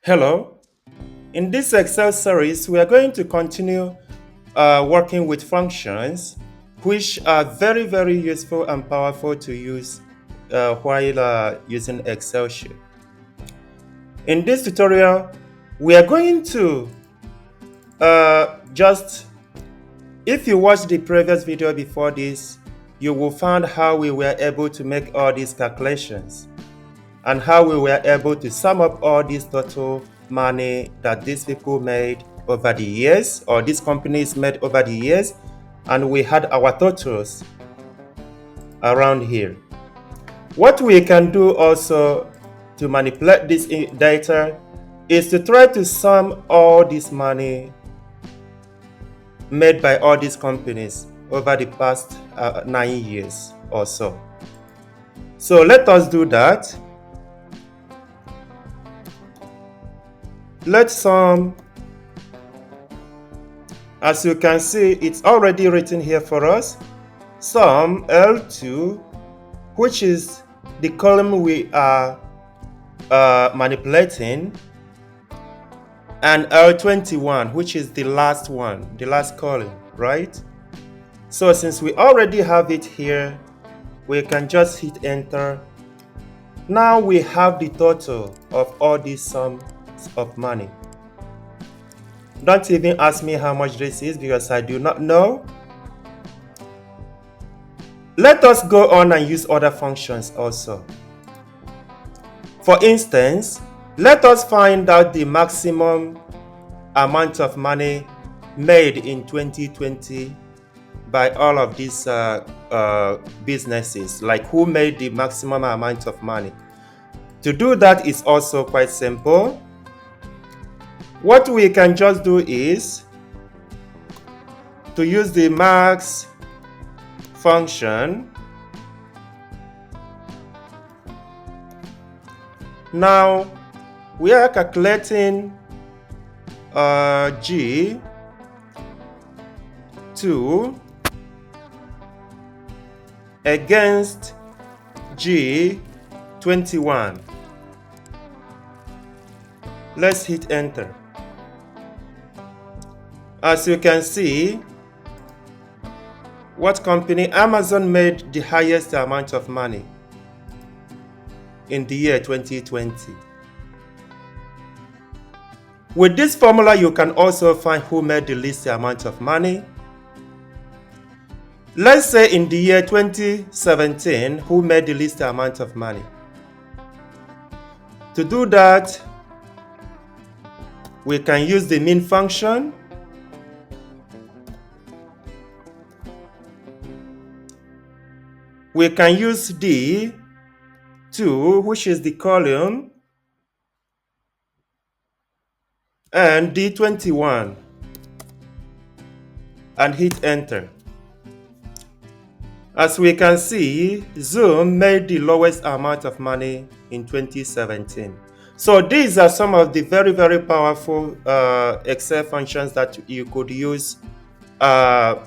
Hello. In this Excel series, we are going to continue working with functions which are very useful and powerful to use while using Excel sheet. In this tutorial, we are going to if you watched the previous video before this, you will find how we were able to make all these calculations and how we were able to sum up all this total money that these people made over the years, or these companies made over the years, and we had our totals around here. What we can do also to manipulate this data is to try to sum all this money made by all these companies over the past 9 years or so. So let us do that. Let's sum. As you can see, it's already written here for us. Sum L2, which is the column we are manipulating, and L21, which is the last one, the last column, right? So since we already have it here, we can just hit enter. Now we have the total of all these sums of money. Don't even ask me how much this is because I do not know. Let us go on and use other functions also. For instance, let us find out the maximum amount of money made in 2020 by all of these businesses, like who made the maximum amount of money. To do that is also quite simple. What we can just do is to use the max function. Now we are calculating G2 against G21. Let's hit enter. As you can see, what company? Amazon made the highest amount of money in the year 2020. With this formula, you can also find who made the least amount of money. Let's say in the year 2017, who made the least amount of money. To do that, we can use the mean function. We can use D2, which is the column, and D21, and hit enter. As we can see, Zoom made the lowest amount of money in 2017. So these are some of the very powerful Excel functions that you could use to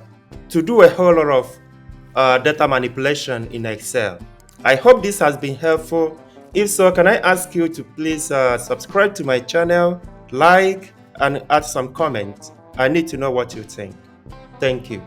do a whole lot of data manipulation in Excel. I hope this has been helpful. If so, can I ask you to please subscribe to my channel, like, and add some comments. I need to know what you think. Thank you.